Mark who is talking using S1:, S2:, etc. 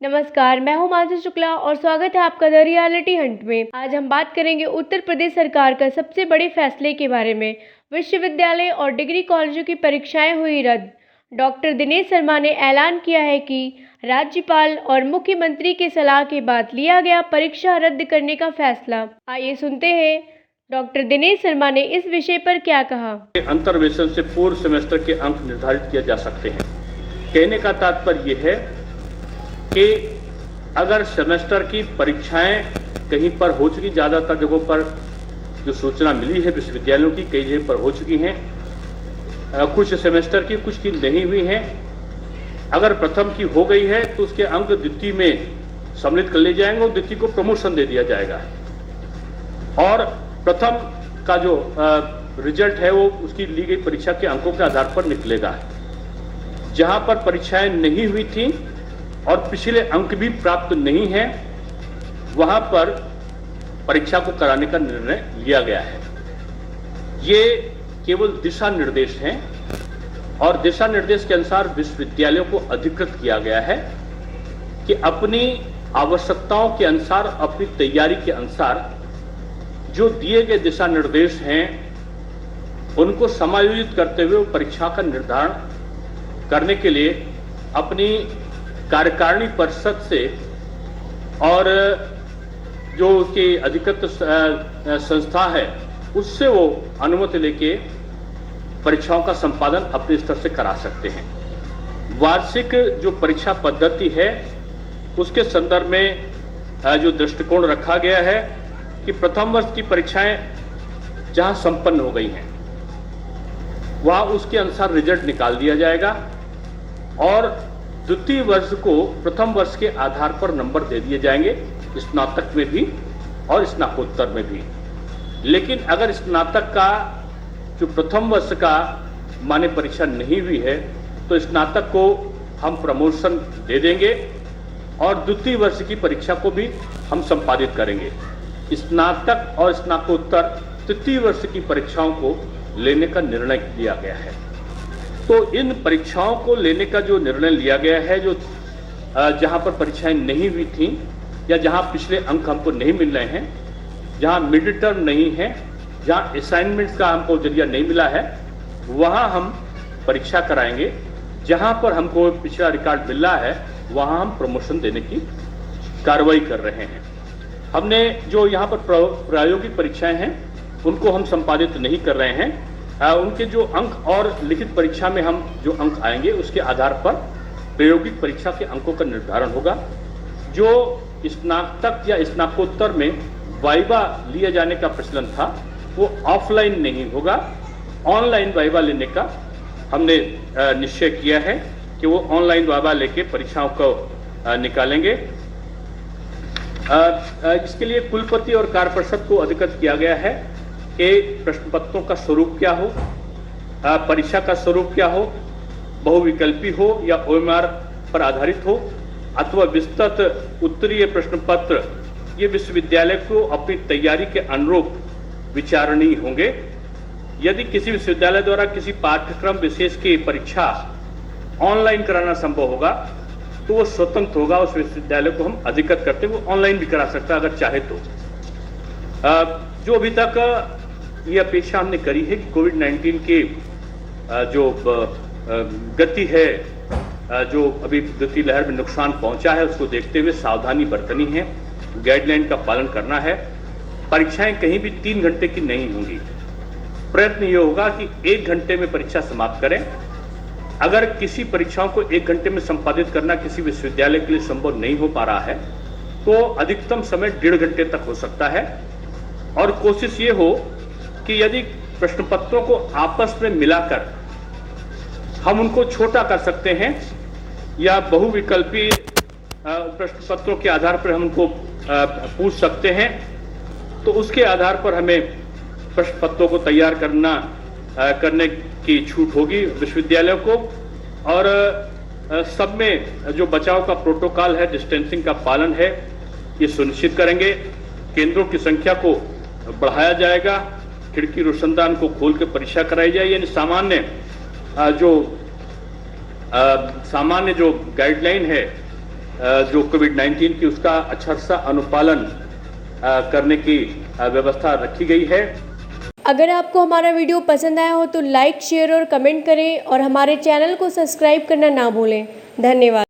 S1: नमस्कार, मैं हूं मानसी शुक्ला और स्वागत है आपका द रियलिटी हंट में। आज हम बात करेंगे उत्तर प्रदेश सरकार का सबसे बड़े फैसले के बारे में। विश्वविद्यालय और डिग्री कॉलेजों की परीक्षाएं हुई रद्द। डॉक्टर दिनेश शर्मा ने ऐलान किया है कि राज्यपाल और मुख्यमंत्री की सलाह के बाद लिया गया परीक्षा रद्द करने का फैसला। आइए सुनते हैं डॉक्टर दिनेश शर्मा ने इस विषय पर क्या कहा।
S2: अंतर्वेशन से पूर्व सेमेस्टर के अंक निर्धारित किए जा सकते हैं। कहने का तात्पर्य यह है कि अगर सेमेस्टर की परीक्षाएं कहीं पर हो चुकी, ज़्यादातर जगहों पर जो सूचना मिली है विश्वविद्यालयों की कई जगह पर हो चुकी हैं, कुछ सेमेस्टर की, कुछ की नहीं हुई हैं। अगर प्रथम की हो गई है तो उसके अंक द्वितीय में सम्मिलित कर लिए जाएंगे और द्वितीय को प्रमोशन दे दिया जाएगा और प्रथम का जो रिजल्ट है वो उसकी ली गई परीक्षा के अंकों के आधार पर निकलेगा। जहां पर परीक्षाएं नहीं हुई थी और पिछले अंक भी प्राप्त नहीं है, वहां पर परीक्षा को कराने का निर्णय लिया गया है। ये केवल दिशा निर्देश हैं और दिशा निर्देश के अनुसार विश्वविद्यालयों को अधिकृत किया गया है कि अपनी आवश्यकताओं के अनुसार, अपनी तैयारी के अनुसार जो दिए गए दिशा निर्देश हैं उनको समायोजित करते हुए परीक्षा का निर्धारण करने के लिए अपनी कार्यकारिणी परिषद से और जो उसकी अधिकृत संस्था है उससे वो अनुमति लेके परीक्षाओं का संपादन अपने स्तर से करा सकते हैं। वार्षिक जो परीक्षा पद्धति है उसके संदर्भ में जो दृष्टिकोण रखा गया है कि प्रथम वर्ष की परीक्षाएं जहां संपन्न हो गई हैं वहां उसके अनुसार रिजल्ट निकाल दिया जाएगा और द्वितीय वर्ष को प्रथम वर्ष के आधार पर नंबर दे दिए जाएंगे, स्नातक में भी और स्नातकोत्तर में भी। लेकिन अगर स्नातक का जो प्रथम वर्ष का मान्य परीक्षा नहीं हुई है तो स्नातक को हम प्रमोशन दे देंगे और द्वितीय वर्ष की परीक्षा को भी हम संपादित करेंगे। स्नातक और स्नातकोत्तर तृतीय वर्ष की परीक्षाओं को लेने का निर्णय लिया गया है। तो इन परीक्षाओं को लेने का जो निर्णय लिया गया है, जो जहां पर परीक्षाएं नहीं हुई थी या जहां पिछले अंक हमको नहीं मिल रहे हैं, जहां मिड टर्म नहीं है, जहां असाइनमेंट्स का हमको जरिया नहीं मिला है, वहां हम परीक्षा कराएंगे। जहां पर हमको पिछला रिकॉर्ड मिल रहा है वहां हम प्रमोशन देने की कार्रवाई कर रहे हैं। हमने जो यहाँ पर प्रायोगिक परीक्षाएं हैं उनको हम संपादित नहीं कर रहे हैं। उनके जो अंक और लिखित परीक्षा में हम जो अंक आएंगे उसके आधार पर प्रायोगिक परीक्षा के अंकों का निर्धारण होगा। जो स्नातक या स्नातकोत्तर में वाइवा लिए जाने का प्रचलन था वो ऑफलाइन नहीं होगा, ऑनलाइन वाइवा लेने का हमने निश्चय किया है कि वो ऑनलाइन वाइवा लेके परीक्षाओं को निकालेंगे। इसके लिए कुलपति और कार्य परिषद को अधिकृत किया गया है कि प्रश्न पत्रों का स्वरूप क्या हो, परीक्षा का स्वरूप क्या हो, बहुविकल्पी हो या ओएमआर पर आधारित हो अथवा विस्तृत उत्तरीय प्रश्न पत्र, ये विश्वविद्यालय को अपनी तैयारी के अनुरूप विचारणीय होंगे। यदि किसी विश्वविद्यालय द्वारा किसी पाठ्यक्रम विशेष की परीक्षा ऑनलाइन कराना संभव होगा तो वो स्वतंत्र होगा, उस विश्वविद्यालय को हम अधिकृत करते हुए ऑनलाइन भी करा सकता है अगर चाहे तो। जो अभी तक ये अपेक्षा हमने करी है कि कोविड-19 की जो गति है, जो अभी द्वितीय लहर में नुकसान पहुंचा है उसको देखते हुए सावधानी बरतनी है, गाइडलाइन का पालन करना है। परीक्षाएं कहीं भी 3 घंटे की नहीं होंगी। प्रयत्न ये होगा कि 1 घंटे में परीक्षा समाप्त करें। अगर किसी परीक्षाओं को 1 घंटे में संपादित करना किसी विश्वविद्यालय के लिए संभव नहीं हो पा रहा है तो अधिकतम समय 1.5 घंटे तक हो सकता है और कोशिश ये हो कि यदि प्रश्न पत्रों को आपस में मिलाकर हम उनको छोटा कर सकते हैं या बहुविकल्पी प्रश्न पत्रों के आधार पर हम उनको पूछ सकते हैं तो उसके आधार पर हमें प्रश्न पत्रों को तैयार करने की छूट होगी विश्वविद्यालयों को। और सब में जो बचाव का प्रोटोकॉल है, डिस्टेंसिंग का पालन है, ये सुनिश्चित करेंगे। केंद्रों की संख्या को बढ़ाया जाएगा, खिड़की रोशनदान को खोल के परीक्षा कराई जाए। यानी सामान्य जो गाइडलाइन है जो कोविड-19 की उसका अच्छा सा अनुपालन करने की व्यवस्था रखी गई है।
S1: अगर आपको हमारा वीडियो पसंद आया हो तो लाइक, शेयर और कमेंट करें और हमारे चैनल को सब्सक्राइब करना ना भूलें। धन्यवाद।